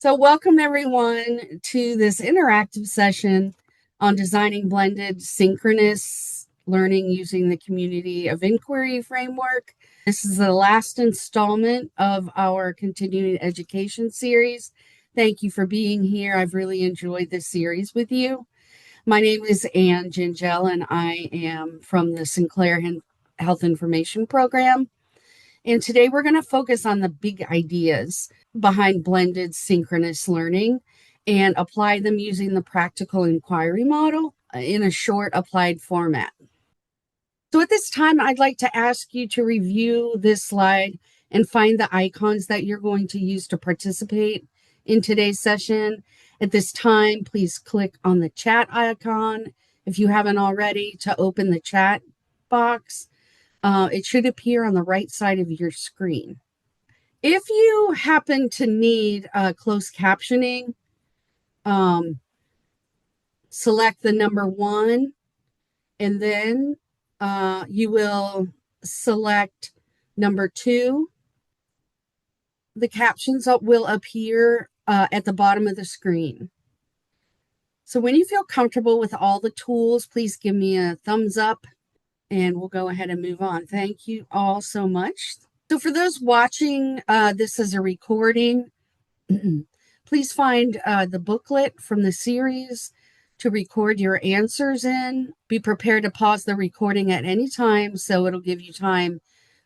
So, welcome everyone to this interactive session on designing blended synchronous learning using the Community of Inquiry framework. This is the last installment of our continuing education series. Thank you for being here. I've really enjoyed this series with you. My name is Ann Gingell, and I am from the Sinclair Health Information Program. And today we're going to focus on the big ideas behind blended synchronous learning and apply them using the practical inquiry model in a short applied format. So at this time, I'd like to ask you to review this slide and find the icons that you're going to use to participate in today's session. At this time, please click on the chat icon if you haven't already to open the chat box. It should appear on the right side of your screen. If you happen to need closed captioning, select the number 1, and then you will select number 2. The captions will appear at the bottom of the screen. So when you feel comfortable with all the tools, please give me a thumbs up and we'll go ahead and move on. Thank you all so much. So for those watching this as a recording, please find the booklet from the series to record your answers in. Be prepared to pause the recording at any time, so it'll give you time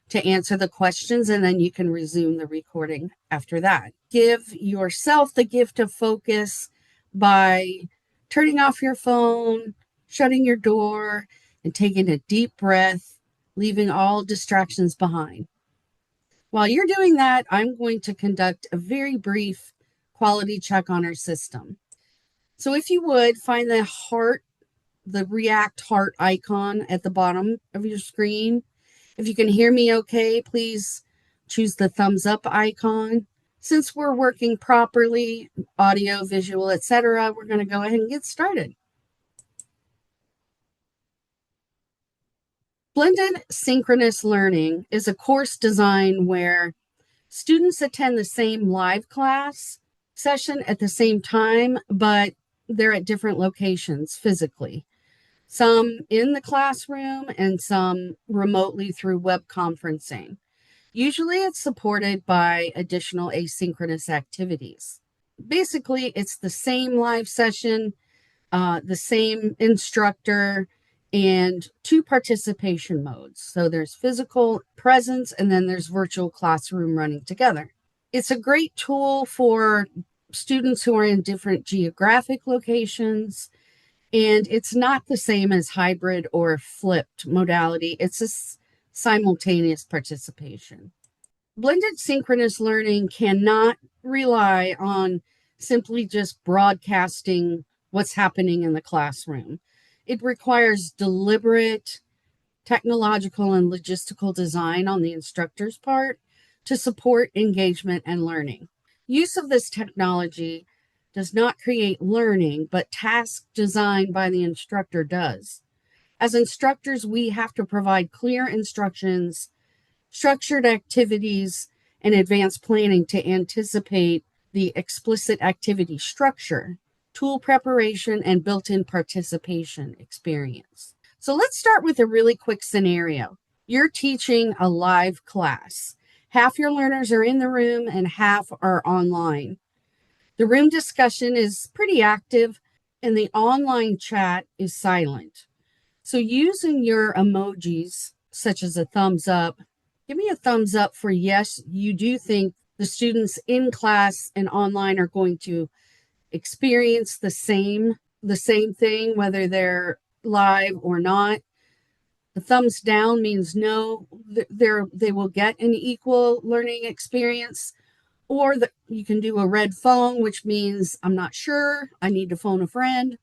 to answer the questions, and then you can resume the recording after that. Give yourself the gift of focus by turning off your phone, shutting your door, and taking a deep breath, leaving all distractions behind. While you're doing that, I'm going to conduct a very brief quality check on our system. So if you would, find the React heart icon at the bottom of your screen. If you can hear me okay, please choose the thumbs up icon. Since we're working properly, audio, visual, etc., we're going to go ahead and get started. Blended synchronous learning is a course design where students attend the same live class session at the same time, but they're at different locations physically. Some in the classroom and some remotely through web conferencing. Usually it's supported by additional asynchronous activities. Basically, it's the same live session, the same instructor, and 2 participation modes. So there's physical presence and then there's virtual classroom running together. It's a great tool for students who are in different geographic locations, and it's not the same as hybrid or flipped modality. It's a simultaneous participation. Blended synchronous learning cannot rely on simply just broadcasting what's happening in the classroom. It requires deliberate technological and logistical design on the instructor's part to support engagement and learning. Use of this technology does not create learning, but task design by the instructor does. As instructors, we have to provide clear instructions, structured activities, and advanced planning to anticipate the explicit activity structure, tool preparation, and built-in participation experience. So let's start with a really quick scenario. You're teaching a live class. Half your learners are in the room and half are online. The room discussion is pretty active and the online chat is silent. So using your emojis, such as a thumbs up, give me a thumbs up for yes, you do think the students in class and online are going to experience the same thing, whether they're live or not. The thumbs down means no, they will get an equal learning experience. Or you can do a red phone, which means I'm not sure, I need to phone a friend.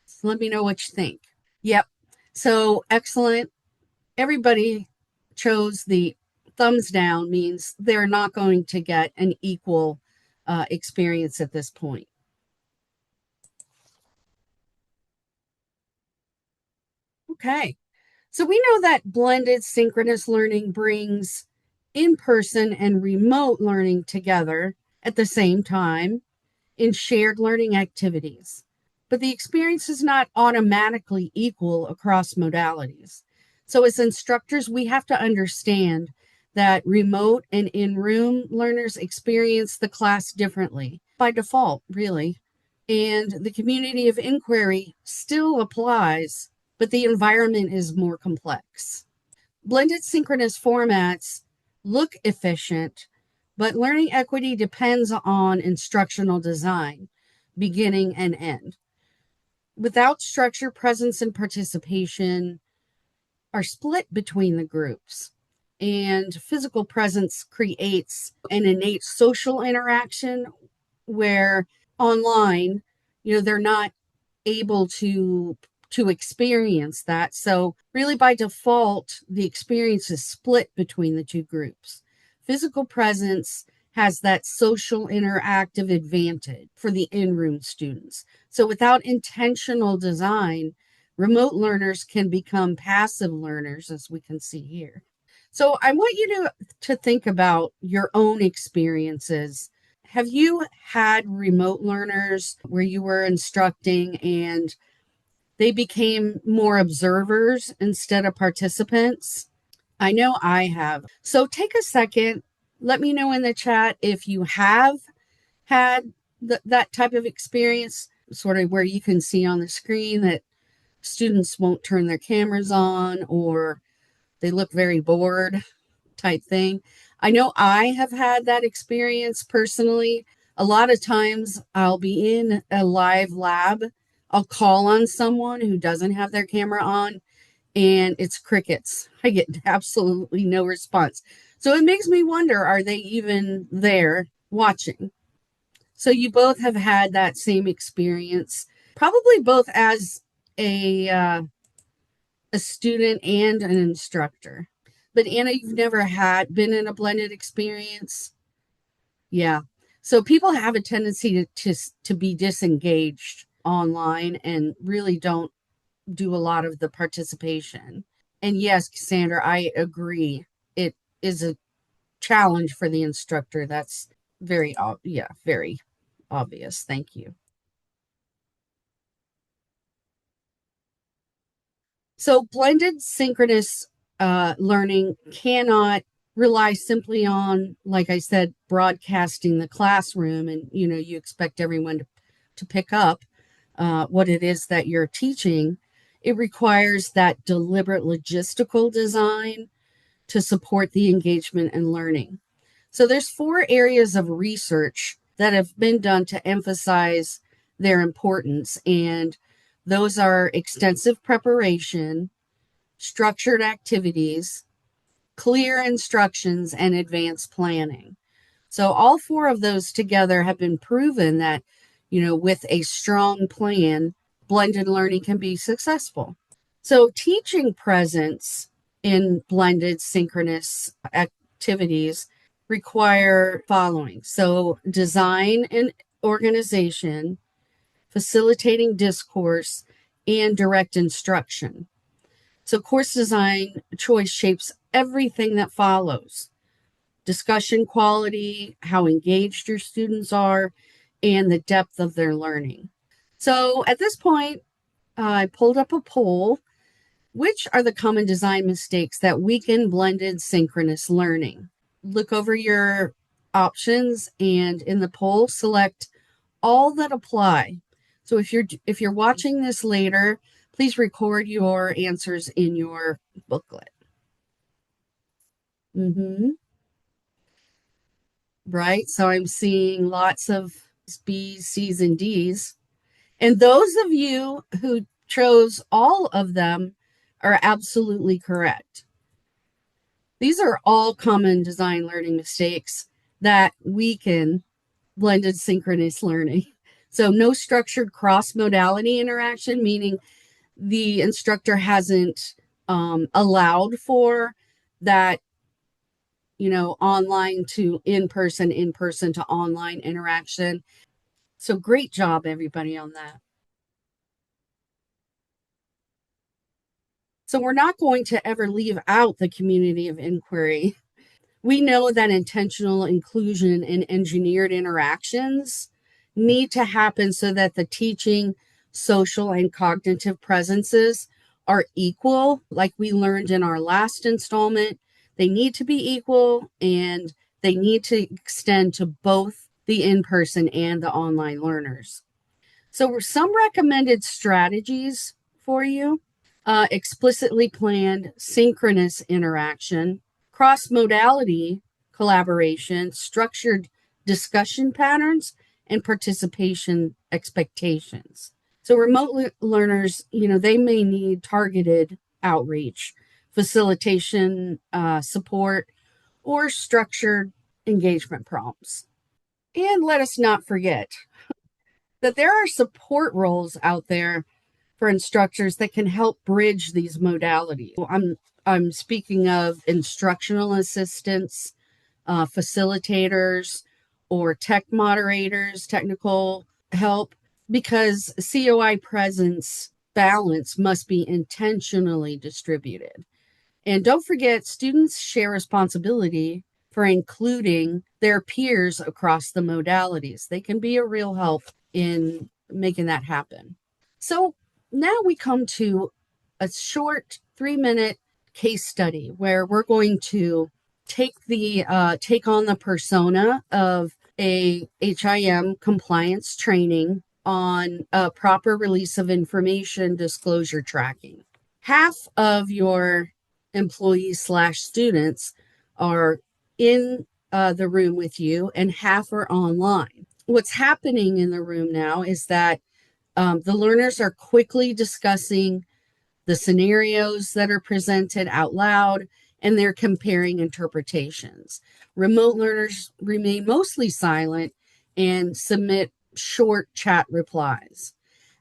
So let me know what you think. Yep. So excellent. Everybody chose the thumbs down, means they're not going to get an equal experience at this point. Okay. So we know that blended synchronous learning brings in-person and remote learning together. at the same time in shared learning activities. But the experience is not automatically equal across modalities. So, as instructors, we have to understand that remote and in room learners experience the class differently by default, really. And the community of inquiry still applies, but the environment is more complex. Blended synchronous formats look efficient, but learning equity depends on instructional design, beginning and end. Without structure, presence, and participation are split between the groups. And physical presence creates an innate social interaction where online, they're not able to experience that. So really by default, the experience is split between the two groups. Physical presence has that social interactive advantage for the in-room students. So without intentional design, remote learners can become passive learners, as we can see here. So I want you to think about your own experiences. Have you had remote learners where you were instructing and they became more observers instead of participants? I know I have. So take a second. Let me know in the chat if you have had that type of experience, sort of where you can see on the screen that students won't turn their cameras on or they look very bored type thing. I know I have had that experience personally. A lot of times I'll be in a live lab. I'll call on someone who doesn't have their camera on and it's crickets. I get absolutely no response. So it makes me wonder, are they even there watching? So you both have had that same experience, probably both as a student and an instructor. But Anna, you've never had been in a blended experience? Yeah. So people have a tendency to be disengaged online and really don't do a lot of the participation. And yes, Cassandra, I agree. It is a challenge for the instructor. That's very obvious. Thank you. So blended synchronous learning cannot rely simply on, like I said, broadcasting the classroom, and you expect everyone to pick up what it is that you're teaching. It requires that deliberate logistical design to support the engagement and learning. So there's 4 areas of research that have been done to emphasize their importance, and those are extensive preparation, structured activities, clear instructions, and advanced planning. So all 4 of those together have been proven that, with a strong plan, blended learning can be successful. So teaching presence in blended synchronous activities require following. So design and organization, facilitating discourse, and direct instruction. So course design choice shapes everything that follows. Discussion quality, how engaged your students are, and the depth of their learning. So at this point, I pulled up a poll. Which are the common design mistakes that weaken blended synchronous learning? Look over your options and in the poll, select all that apply. So if you're watching this later, please record your answers in your booklet. Right? So I'm seeing lots of B's, C's, and D's. And those of you who chose all of them are absolutely correct. These are all common design learning mistakes that weaken blended synchronous learning. So no structured cross-modality interaction, meaning the instructor hasn't allowed for that, online to in person to online interaction. So great job, everybody, on that. So we're not going to ever leave out the community of inquiry. We know that intentional inclusion and engineered interactions need to happen so that the teaching, social, and cognitive presences are equal, like we learned in our last installment. They need to be equal and they need to extend to both the in person and the online learners. So, some recommended strategies for you: explicitly planned synchronous interaction, cross modality collaboration, structured discussion patterns, and participation expectations. So, learners, they may need targeted outreach, facilitation support, or structured engagement prompts. And let us not forget that there are support roles out there for instructors that can help bridge these modalities. I'm speaking of instructional assistants, facilitators, or tech moderators, technical help, because COI presence balance must be intentionally distributed. And don't forget, students share responsibility for including their peers across the modalities. They can be a real help in making that happen. So now we come to a short 3-minute case study where we're going to take on the persona of a HIM compliance training on a proper release of information disclosure tracking. Half of your employees slash students are in the room with you and half are online. What's happening in the room now is that the learners are quickly discussing the scenarios that are presented out loud and they're comparing interpretations. Remote learners remain mostly silent and submit short chat replies.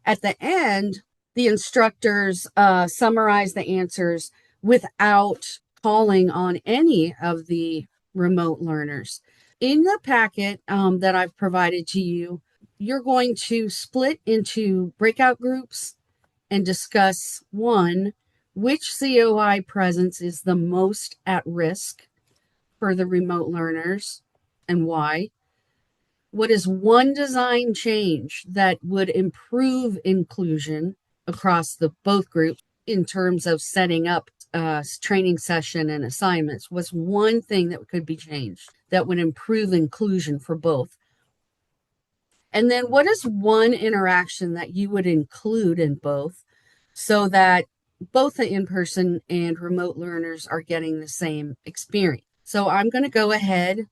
At the end, the instructors summarize the answers without calling on any of the remote learners. In the packet that I've provided to you, you're going to split into breakout groups and discuss: one, which COI presence is the most at risk for the remote learners and why. What is one design change that would improve inclusion across the both groups in terms of setting up a training session and assignments? What's one thing that could be changed that would improve inclusion for both? And then what is one interaction that you would include in both so that both the in-person and remote learners are getting the same experience? So I'm going to go ahead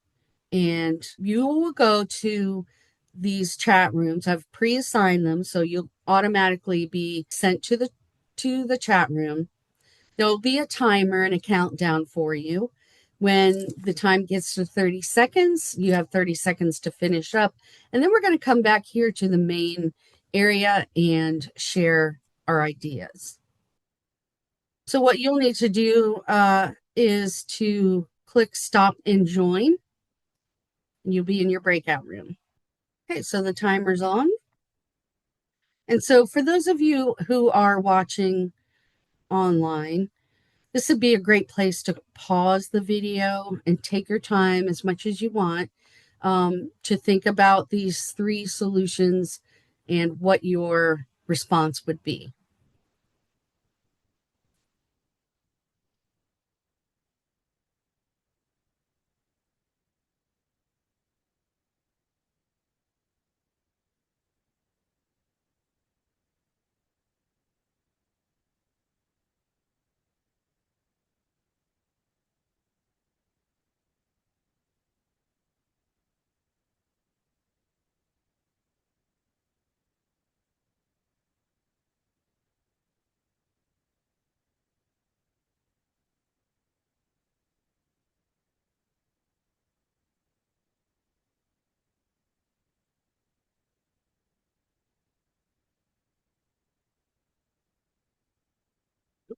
and you will go to these chat rooms. I've pre-assigned them, so you'll automatically be sent to the chat room. There'll be a timer and a countdown for you. When the time gets to 30 seconds, you have 30 seconds to finish up. And then we're going to come back here to the main area and share our ideas. So what you'll need to do is to click stop and join, and you'll be in your breakout room. Okay, so the timer's on. And so for those of you who are watching online, this would be a great place to pause the video and take your time as much as you want to think about these 3 solutions and what your response would be.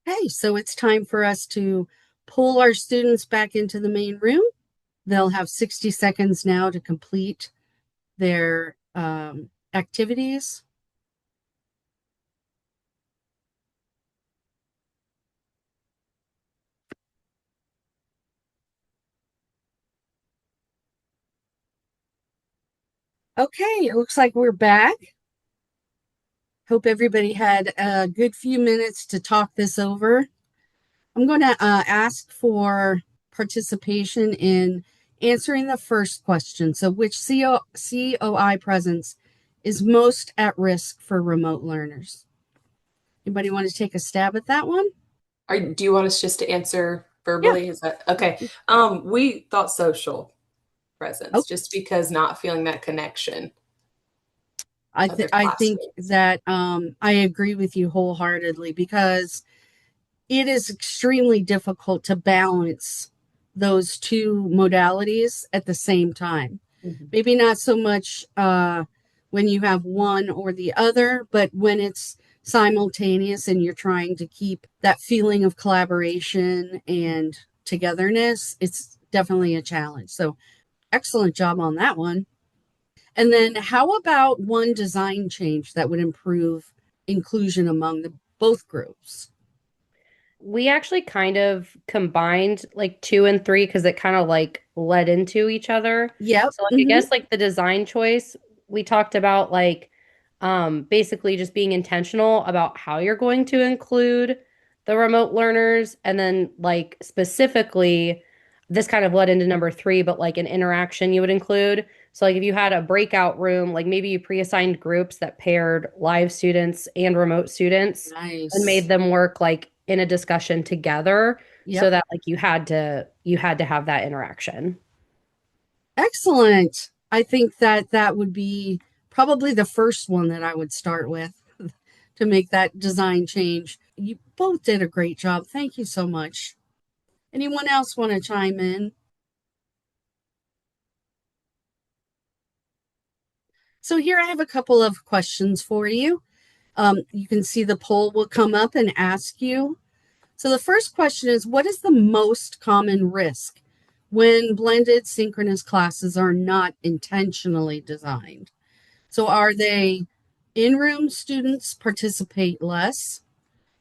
Okay, so it's time for us to pull our students back into the main room. They'll have 60 seconds now to complete their activities. Okay, it looks like we're back. Hope everybody had a good few minutes to talk this over. I'm going to ask for participation in answering the first question. So, which COI presence is most at risk for remote learners? Anybody want to take a stab at that one? Do you want us just to answer Yeah. verbally? Is that okay? We thought social presence, Oh, just because not feeling that connection of their I think classmates. that I agree with you wholeheartedly because it is extremely difficult to balance those two modalities at the same time. Mhm. Maybe not so much when you have one or the other, but when it's simultaneous and you're trying to keep that feeling of collaboration and togetherness, it's definitely a challenge. So, excellent job on that one. And then, how about one design change that would improve inclusion among the both groups? We actually kind of combined like two and three because it kind of like led into each other. Yep. So like I Mm-hmm. guess like the design choice, we talked about like basically just being intentional about how you're going to include the remote learners and then like specifically this kind of led into number three, but like an interaction you would include. So like if you had a breakout room, like maybe you pre-assigned groups that paired live students and remote students and made Nice. them work like in a discussion together so Yep. that like you had to have that interaction. Excellent. I think that that would be probably the first one that I would start with to make that design change. You both did a great job. Thank you so much. Anyone else want to chime in? So, here I have a couple of questions for you. You can see the poll will come up and ask you. So, the first question is, what is the most common risk when blended synchronous classes are not intentionally designed? So, are they in room students participate less?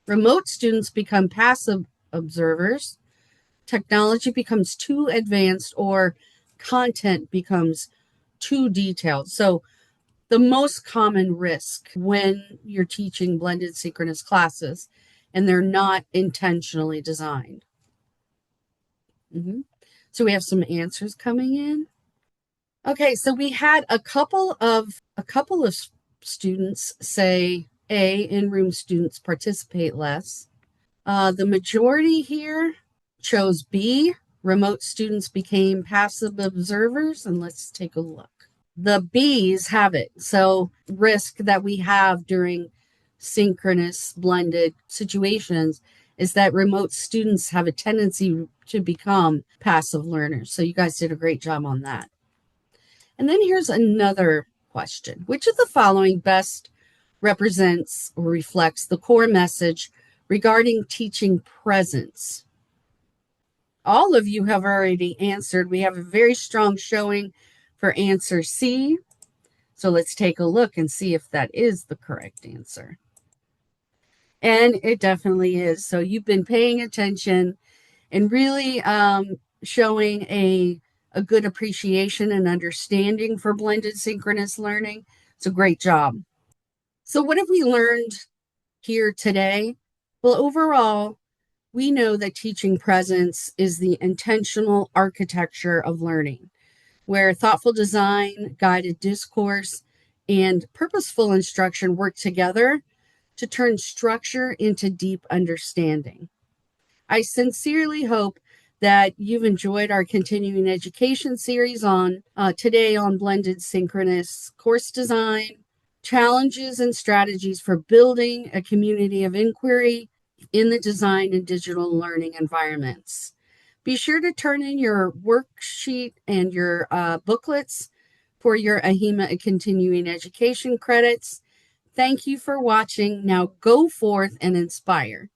Remote students become passive observers? Technology becomes too advanced, or content becomes too detailed? So, the most common risk when you're teaching blended synchronous classes and they're not intentionally designed. Mhm. So, we have some answers coming in. Okay, so we had a couple of students say A, in-room students participate less. The majority here chose B, remote students became passive observers, and let's take a look. The B's have it. So risk that we have during synchronous blended situations is that remote students have a tendency to become passive learners. So you guys did a great job on that. And then here's another question. Which of the following best represents or reflects the core message regarding teaching presence? All of you have already answered. We have a very strong showing for answer C. So let's take a look and see if that is the correct answer. And it definitely is. So you've been paying attention and really showing a good appreciation and understanding for blended synchronous learning. It's a great job. So, what have we learned here today? Well, overall, we know that teaching presence is the intentional architecture of learning, where thoughtful design, guided discourse, and purposeful instruction work together to turn structure into deep understanding. I sincerely hope that you've enjoyed our continuing education series on today on blended synchronous course design, challenges and strategies for building a community of inquiry in the design and digital learning environments. Be sure to turn in your worksheet and your booklets for your AHIMA continuing education credits. Thank you for watching. Now go forth and inspire.